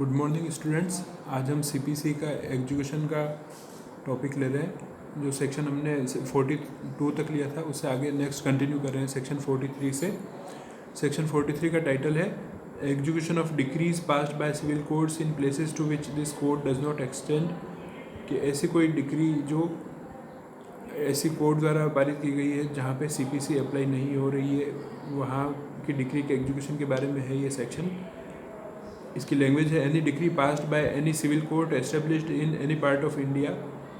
Good morning students. आज हम CPC का एजुकेशन का टॉपिक ले रहे हैं। जो सेक्शन हमने 42 तक लिया था उससे आगे नेक्स्ट कंटिन्यू कर रहे हैं सेक्शन 43 से। सेक्शन 43 का टाइटल है execution of decrees passed by civil codes in places to which this code does not extend. कि ऐसी कोई डिक्री जो ऐसी कोड द्वारा पारित की गई है जहाँ पे सीपीसी अप्लाई नहीं हो रही है, वहाँ की डिक्री के एग्जीक्यूशन के बारे में है ये सेक्शन। इसकी लैंग्वेज है any decree passed by any civil court established in any part of India.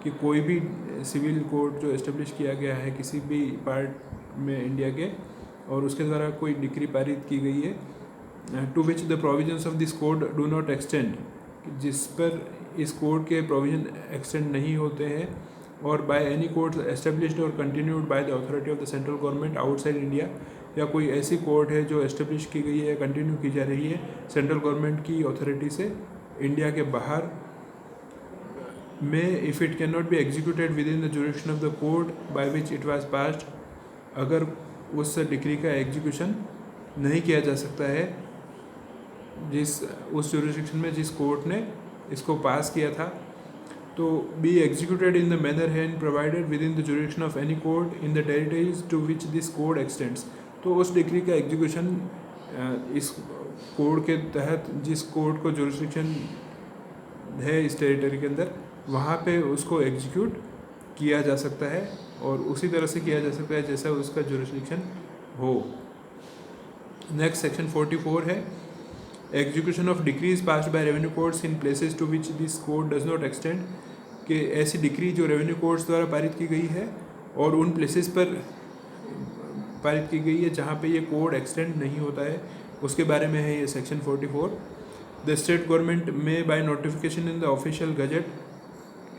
कि कोई भी सिविल कोर्ट जो एस्टेब्लिश किया गया है किसी भी पार्ट में इंडिया के, और उसके द्वारा कोई डिक्री पारित की गई है to which the provisions of this code do not extend, जिस पर इस कोड के प्रोविजन एक्सटेंड नहीं होते हैं, और बाय एनी कोर्ट एस्टेब्लिश्ड और continued bye the authority of the central government outside India. या कोई ऐसी कोर्ट है जो एस्टेब्लिश की गई है, कंटिन्यू की जा रही है सेंट्रल गवर्नमेंट की अथॉरिटी से इंडिया के बाहर में, if it can not be executed with in the jurisdiction of the court by which it was passed. अगर उस डिक्री का एग्जीक्यूशन नहीं किया जा सकता है जिस उस जुरिडिक्शन में जिस कोर्ट ने इसको पास किया था, तो be executed in the manner hand provided within the jurisdiction of any court in the territories to which this code extends. तो उस डिक्री का एग्जीक्यूशन इस कोड के तहत जिस कोड को जुरिडिक्शन है इस टेरिटरी के अंदर, वहाँ पे उसको एग्जीक्यूट किया जा सकता है, और उसी तरह से किया जा सकता है जैसा उसका जुरिडिक्शन हो। नेक्स्ट सेक्शन 44 है execution of decrees passed by revenue courts in places to which this code does not extend. कि ऐसी डिक्री जो रेवेन्यू कोर्ट्स द्वारा पारित की गई है और उन प्लेसेस पर पारित की गई है जहाँ पे ये कोड एक्सटेंड नहीं होता है, उसके बारे में है ये सेक्शन 44। द स्टेट गवर्नमेंट में bye notification in the official gazette,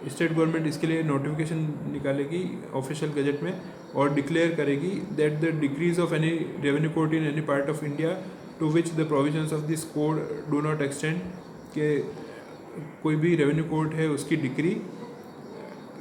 state government इसके लिए नोटिफिकेशन निकालेगी ऑफिशियल गजट में और डिक्लेयर करेगी that the decrees of any revenue court in any part of India to which the provisions of this code do not extend. के कोई भी revenue court है उसकी डिक्री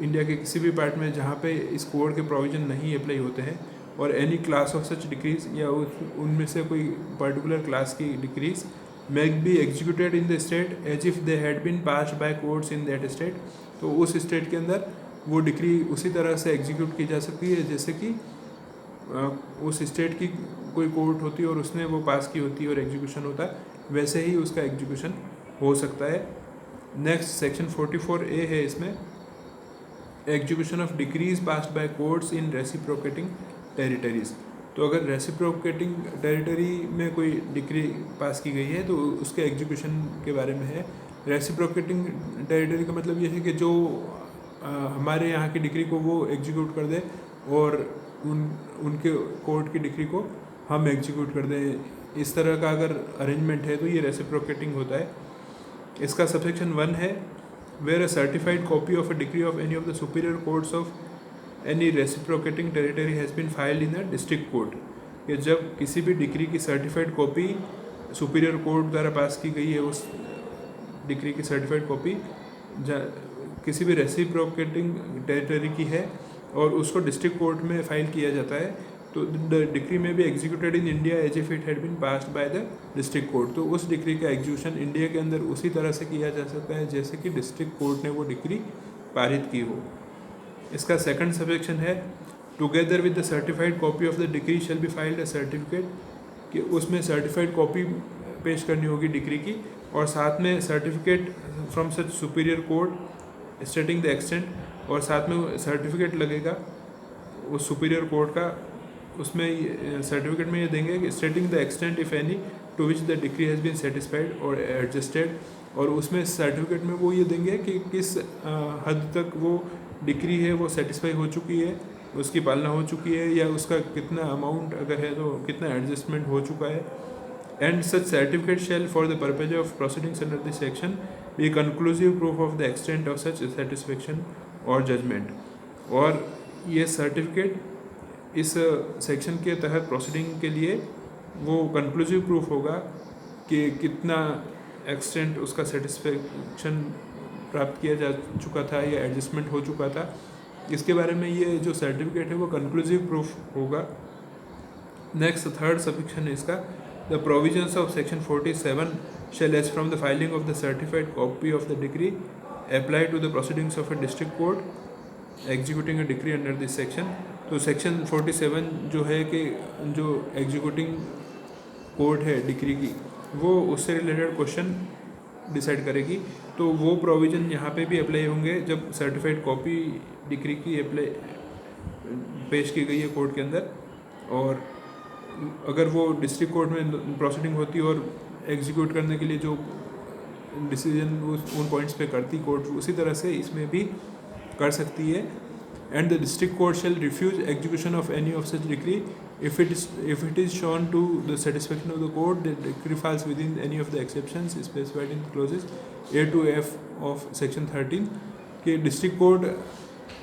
इंडिया के किसी भी पार्ट में जहाँ पे इस कोड के प्रोविजन नहीं अप्लाई होते हैं, और any class of such decrees या उनमें से कोई पर्टिकुलर क्लास की decrees may be executed in the state as if they had been passed by courts in that state. तो उस स्टेट के अंदर वो डिक्री उसी तरह से एग्जीक्यूट की जा सकती है जैसे कि उस स्टेट की कोई कोर्ट होती है और उसने वो पास की होती है और एग्जीक्यूशन होता है, वैसे ही उसका एग्जीक्यूशन हो सकता है। नेक्स्ट सेक्शन 44A है, इसमें execution of decrees passed by courts in reciprocating territories. तो अगर रेसिप्रोकेटिंग टेरिटरी में कोई डिक्री पास की गई है तो उसके एग्जीक्यूशन के बारे में है। रेसिप्रोकेटिंग टेरिटरी का मतलब ये है कि जो हमारे यहाँ की डिक्री को वो एग्जीक्यूट कर दे और उनके कोर्ट की डिक्री को हम एग्जीक्यूट कर दें, इस तरह का अगर अरेंजमेंट है तो ये रेसिप्रोकेटिंग होता है। इसका सबसेक्शन 1 है where a certified copy of a decree of any of the superior courts of any reciprocating territory has been filed in a district court. कि जब किसी भी डिक्री की सर्टिफाइड कॉपी सुपीरियर कोर्ट द्वारा पास की गई है, उस डिक्री की सर्टिफाइड कॉपी किसी भी रेसिप्रोकेटिंग टेरिटरी की है और उसको डिस्ट्रिक्ट कोर्ट में फाइल किया जाता है, तो द डिक्री में भी executed in India as if it had been passed by the district court. तो उस डिक्री का एग्जीक्यूशन इंडिया के अंदर उसी तरह से किया जा सकता है जैसे कि डिस्ट्रिक्ट कोर्ट ने वो डिक्री पारित की हो। इसका सेकंड सबसेक्शन है together with the certified copy of the decree shall be filed a certificate. कि उसमें सर्टिफाइड कॉपी पेश करनी होगी डिक्री की, और साथ में certificate from such superior court स्टेटिंग the extent, और साथ में सर्टिफिकेट लगेगा उस सुपीरियर कोर्ट का। उसमें सर्टिफिकेट में ये देंगे कि stating the extent if any to which the decree has been satisfied और एडजस्टेड, और उसमें सर्टिफिकेट में वो ये देंगे कि किस हद तक वो डिक्री है वो सेटिस्फाई हो चुकी है, उसकी पालना हो चुकी है, या उसका कितना अमाउंट अगर है तो कितना एडजस्टमेंट हो चुका है। And such certificate shall for the purpose of proceedings under this section be conclusive proof of the extent of such satisfaction और जजमेंट। और ये सर्टिफिकेट इस सेक्शन के तहत प्रोसीडिंग के लिए वो कंक्लूसिव प्रूफ होगा कि कितना एक्सटेंट उसका सेटिस्फेक्शन प्राप्त किया जा चुका था या एडजस्टमेंट हो चुका था। इसके बारे में ये जो सर्टिफिकेट है वो कंक्लूसिव प्रूफ होगा। नेक्स्ट थर्ड सबसेक्शन है इसका the provisions of section 47 shall, as from the filing of the certified copy of the decree, apply to the proceedings of a district court executing a decree under this section. तो section 47 जो है कि जो executing court है decree की, वो उससे related question decide करेगी। तो वो प्रोविज़न यहाँ पे भी अप्लाई होंगे जब सर्टिफाइड कॉपी डिक्री की अप्लाई पेश की गई है कोर्ट के अंदर, और अगर वो डिस्ट्रिक्ट कोर्ट में प्रोसीडिंग होती और एग्जीक्यूट करने के लिए जो डिसीजन उन पॉइंट्स पे करती कोर्ट, उसी तरह से इसमें भी कर सकती है। And the district court shall refuse execution of any of such decree if it is shown to the satisfaction of the court that decree falls within any of the exceptions specified in clauses A to F of section 13, कि district court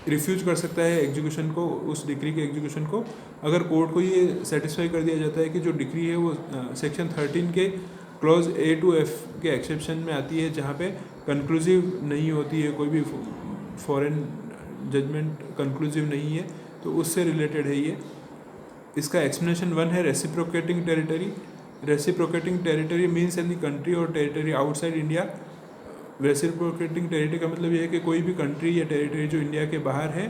refuse कर सकता है execution को, उस decree के execution को, अगर court को ये सेटिस्फाई कर दिया जाता है कि जो डिक्री है वो सेक्शन 13 के क्लॉज A to F के एक्सेप्शन में आती है, जहाँ पे कंक्लूसिव नहीं होती है, कोई भी फॉरेन जजमेंट कंक्लूसिव नहीं है, तो उससे रिलेटेड है ये। इसका एक्सप्लेनेशन 1 है reciprocating territory. Reciprocating territory means any country और territory outside India. Reciprocating territory का मतलब ये है कि कोई भी कंट्री या टेरिटरी जो इंडिया के बाहर है,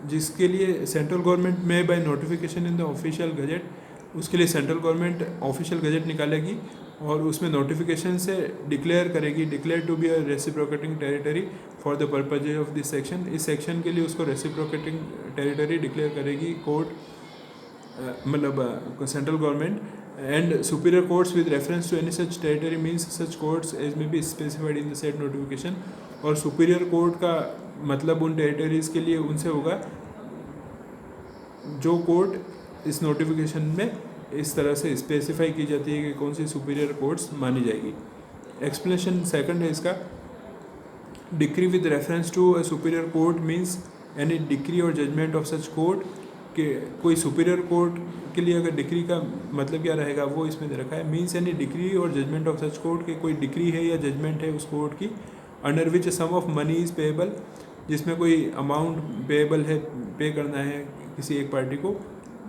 जिसके लिए सेंट्रल गवर्नमेंट में bye notification in the official gazette, उसके लिए सेंट्रल गवर्नमेंट ऑफिशियल गजट निकालेगी और उसमें नोटिफिकेशन से डिक्लेयर करेगी, declare to be a reciprocating territory for the purpose of this section. इस सेक्शन के लिए उसको रेसिप्रोकेटिंग टेरिटरी डिक्लेयर करेगी कोर्ट, मतलब central government. And superior courts with reference to any such territory means such courts as may be specified in the said notification. और superior court का मतलब उन टेरिटरीज़ के लिए उनसे होगा जो कोर्ट इस नोटिफिकेशन में इस तरह से स्पेसिफाई की जाती है कि कौन सी सुपीरियर कोर्ट्स मानी जाएगी। एक्सप्लेनेशन सेकंड है इसका, decree with reference to a superior court means any decree और जजमेंट ऑफ सच कोर्ट, कि कोई सुपीरियर कोर्ट के लिए अगर डिक्री का मतलब क्या रहेगा वो इसमें दे रखा है। मीन्स एनी डिक्री और जजमेंट ऑफ सच कोर्ट, के कोई डिक्री है या जजमेंट है उस कोर्ट की, under which sum of money is payable, जिसमें कोई अमाउंट पेएबल है, पे करना है किसी एक पार्टी को,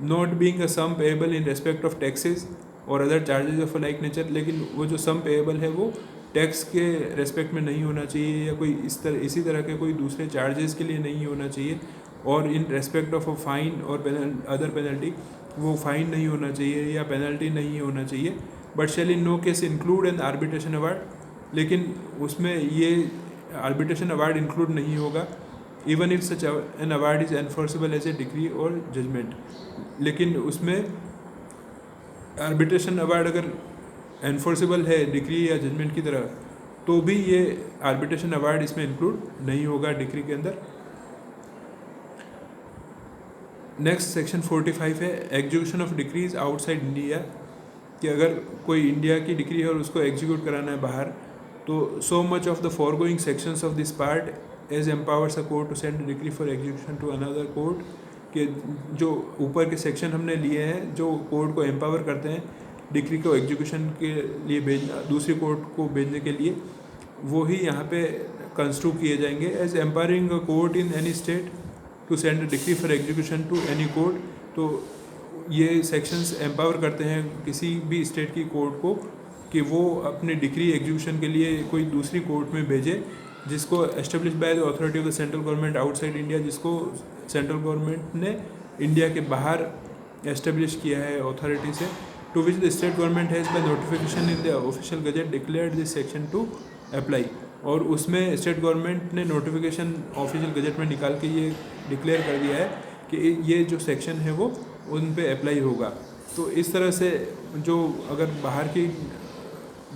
not being a sum payable in respect of taxes और other charges of like nature. लेकिन वो जो सम पेएबल है वो टैक्स के रेस्पेक्ट में नहीं होना चाहिए, या कोई इसी तरह के कोई दूसरे चार्जेस के लिए नहीं होना चाहिए, और in respect of a fine और अदर पेनल्टी, वो फाइन नहीं होना चाहिए या पेनल्टी नहीं होना चाहिए। But shall in no case include an arbitration award, लेकिन उसमें ये आर्बिट्रेशन अवार्ड इंक्लूड नहीं होगा, even if such an award is enforceable as a decree और जजमेंट। लेकिन उसमें आर्बिट्रेशन अवार्ड अगर एनफोर्सेबल है डिक्री या जजमेंट की तरह, तो भी ये आर्बिट्रेशन अवार्ड इसमें इंक्लूड नहीं होगा डिक्री के अंदर। नेक्स्ट सेक्शन 45 है execution of decrease outside India, कि अगर कोई इंडिया की डिक्री है और उसको एग्जीक्यूट कराना है बाहर, तो so much of the foregoing sections of this part as empowers a court to send decree for execution to another court, के जो ऊपर के सेक्शन हमने लिए हैं जो कोर्ट को एम्पावर करते हैं डिक्री को एग्जीक्यूशन के लिए भेजना, दूसरी कोर्ट को भेजने के लिए, वो ही यहाँ पे कंस्ट्रू किए जाएंगे। As empowering a court in any state to send decree for execution to any court, तो ये सेक्शंस एम्पावर करते हैं किसी भी स्टेट की कोर्ट को कि वो अपनी डिक्री एग्जीक्यूशन के लिए कोई दूसरी कोर्ट में भेजे, जिसको establish by the authority of the central government outside India, जिसको सेंट्रल गवर्नमेंट ने इंडिया के बाहर एस्टेब्लिश किया है अथॉरिटी से, to which the state government has by notification in the official gazette declared this section to apply. और उसमें state government ने नोटिफिकेशन ऑफिशियल गजट में निकाल के ये डिक्लेयर कर दिया है कि ये जो सेक्शन है वो उन पे अप्लाई होगा। तो इस तरह से जो अगर बाहर की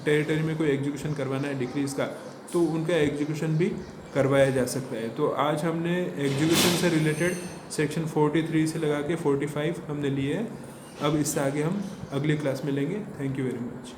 टेरिटरी में कोई एग्जीक्यूशन करवाना है डिक्रीज़ का, तो उनका एग्जीक्यूशन भी करवाया जा सकता है। तो आज हमने एग्जीक्यूशन से रिलेटेड सेक्शन 43 से लगा के 45 हमने लिए हैं। अब इससे आगे हम अगली क्लास में लेंगे। Thank you very much.